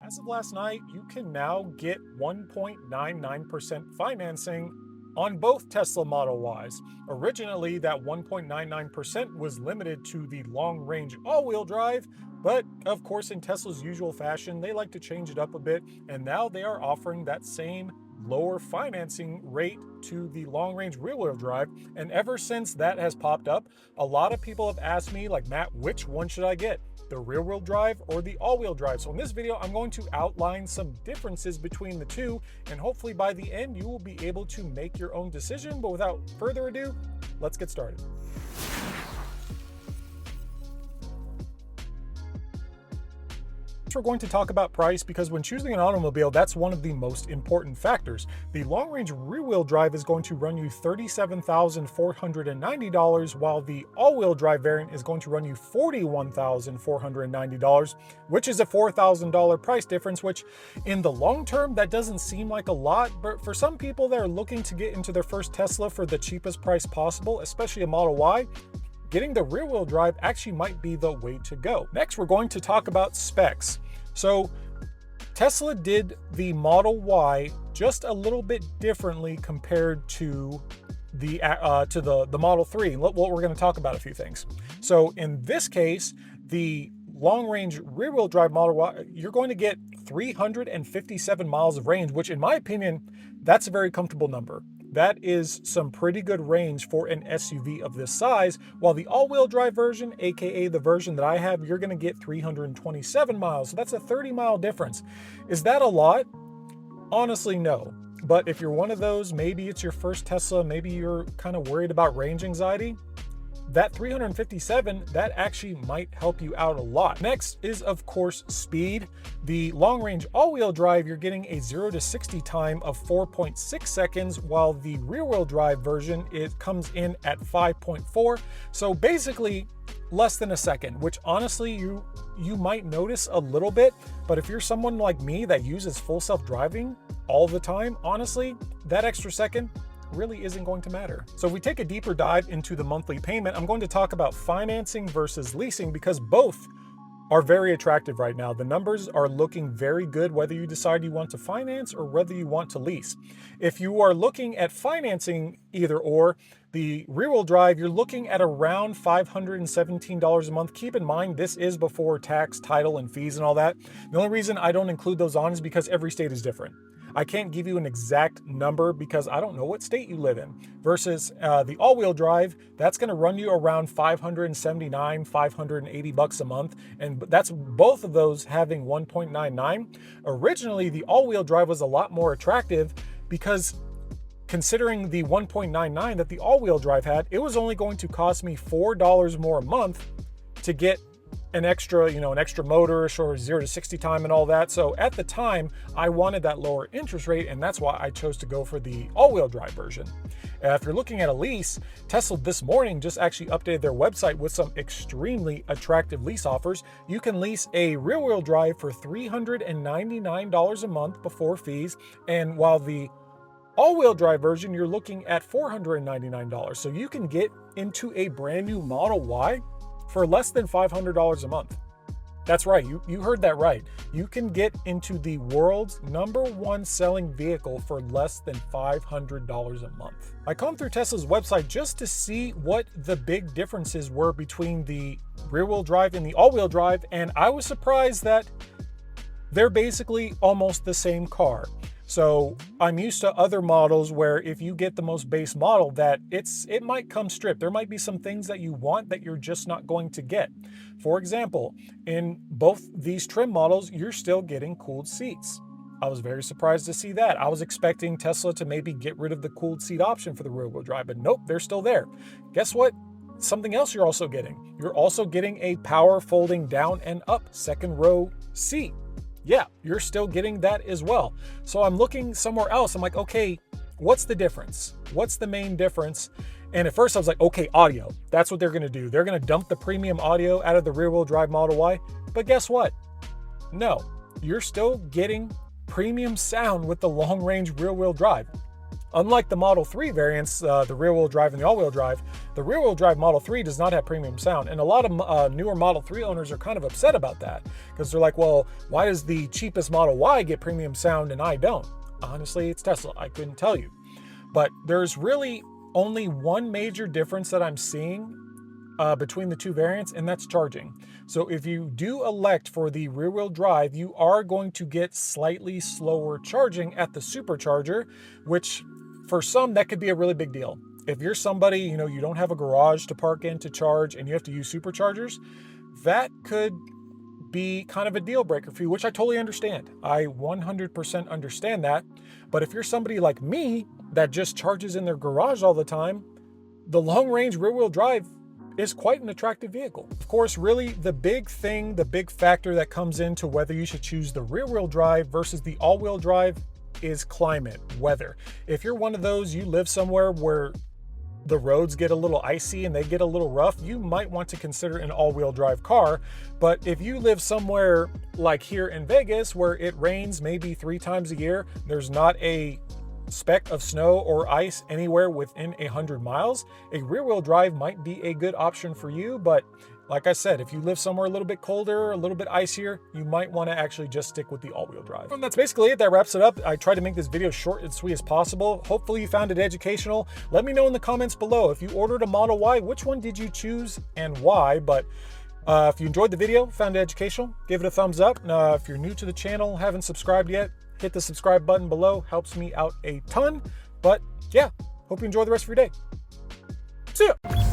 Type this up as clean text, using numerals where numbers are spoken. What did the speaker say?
As of last night, you can now get 1.99% financing on both Tesla Model Ys. Originally, that 1.99% was limited to the long-range all-wheel drive, but of course, in Tesla's usual fashion, they like to change it up a bit, and now they are offering that same lower financing rate to the long-range rear-wheel drive. And ever since that has popped up, a lot of people have asked me, like, Matt, which one should I get? The rear-wheel drive or the all-wheel drive? So in this video, I'm going to outline some differences between the two, and hopefully by the end, you will be able to make your own decision. But without further ado, let's get started. We're going to talk about price because when choosing an automobile, that's one of the most important factors. The long-range rear-wheel drive is going to run you $37,490, while the all-wheel drive variant is going to run you $41,490, which is a $4,000 price difference, which in the long term, that doesn't seem like a lot, but for some people that are looking to get into their first Tesla for the cheapest price possible, especially a Model Y, getting the rear-wheel drive actually might be the way to go. Next, we're going to talk about specs. So Tesla did the Model Y just a little bit differently compared to the Model 3. What we're going to talk about a few things. So in this case, the long-range rear-wheel drive Model Y, you're going to get 357 miles of range, which in my opinion, that's a very comfortable number. That is some pretty good range for an SUV of this size, while the all-wheel drive version, aka the version that I have, you're going to get 327 miles. So that's a 30-mile difference. Is that a lot? Honestly, no. But if you're one of those, maybe it's your first Tesla, maybe you're kind of worried about range anxiety, that 357, that actually might help you out a lot. Next is, of course, speed. The long-range all-wheel drive, you're getting a 0 to 60 time of 4.6 seconds, while the rear-wheel drive version, it comes in at 5.4. So basically less than a second, which honestly you might notice a little bit, but if you're someone like me that uses full self-driving all the time, honestly, that extra second really isn't going to matter. So if we take a deeper dive into the monthly payment, I'm going to talk about financing versus leasing because both are very attractive right now. The numbers are looking very good whether you decide you want to finance or whether you want to lease. If you are looking at financing either or, the rear-wheel drive, you're looking at around $517 a month. Keep in mind, this is before tax, title, and fees and all that. The only reason I don't include those on is because every state is different. I can't give you an exact number because I don't know what state you live in. Versus the all-wheel drive, that's going to run you around $579, $580 a month, and that's both of those having 1.99. Originally, the all-wheel drive was a lot more attractive because considering the 1.99 that the all-wheel drive had, it was only going to cost me $4 more a month to get an extra motor or 0 to 60 time and all that. So at the time, I wanted that lower interest rate, and that's why I chose to go for the all-wheel drive version. If you're looking at a lease, Tesla this morning just actually updated their website with some extremely attractive lease offers. You can lease a rear-wheel drive for $399 a month before fees, and while the all-wheel drive version, you're looking at $499. So you can get into a brand new Model Y for less than $500 a month. That's right, you heard that right. You can get into the world's #1 selling vehicle for less than $500 a month. I combed through Tesla's website just to see what the big differences were between the rear-wheel drive and the all-wheel drive, and I was surprised that they're basically almost the same car. So I'm used to other models where if you get the most base model, that it might come stripped. There might be some things that you want that you're just not going to get. For example, in both these trim models, you're still getting cooled seats. I was very surprised to see that. I was expecting Tesla to maybe get rid of the cooled seat option for the rear-wheel drive, but nope, they're still there. Guess what? Something else you're also getting. You're also getting a power folding down and up second row seat. Yeah, you're still getting that as well. So I'm looking somewhere else. I'm like, okay, what's the difference? What's the main difference? And at first I was like, okay, audio. That's what they're going to do. They're going to dump the premium audio out of the rear-wheel drive Model Y. But guess what? No, you're still getting premium sound with the long-range rear-wheel drive. Unlike the Model 3 variants, the rear-wheel drive and the all-wheel drive, the rear-wheel drive Model 3 does not have premium sound. And a lot of newer Model 3 owners are kind of upset about that because they're like, well, why does the cheapest Model Y get premium sound and I don't? Honestly, it's Tesla. I couldn't tell you. But there's really only one major difference that I'm seeing between the two variants, and that's charging. So if you do elect for the rear-wheel drive, you are going to get slightly slower charging at the supercharger, which for some, that could be a really big deal. If you're somebody, you don't have a garage to park in to charge and you have to use superchargers, that could be kind of a deal breaker for you, which I totally understand. I 100% understand that. But if you're somebody like me that just charges in their garage all the time, the long-range rear-wheel drive is quite an attractive vehicle. Of course, really the big thing, the big factor that comes into whether you should choose the rear-wheel drive versus the all-wheel drive is climate, weather. If you're one of those, you live somewhere where the roads get a little icy and they get a little rough, you might want to consider an all-wheel drive car. But if you live somewhere like here in Vegas where it rains maybe 3 times a year, there's not a speck of snow or ice anywhere within 100 miles, a rear-wheel drive might be a good option for you. But like I said, if you live somewhere a little bit colder, a little bit icier, you might want to actually just stick with the all-wheel drive. And that's basically it. That wraps it up. I tried to make this video short and sweet as possible. Hopefully you found it educational. Let me know in the comments below. If you ordered a Model Y, which one did you choose and why? But if you enjoyed the video, found it educational, give it a thumbs up. If you're new to the channel, haven't subscribed yet, hit the subscribe button below. Helps me out a ton. But yeah, hope you enjoy the rest of your day. See ya.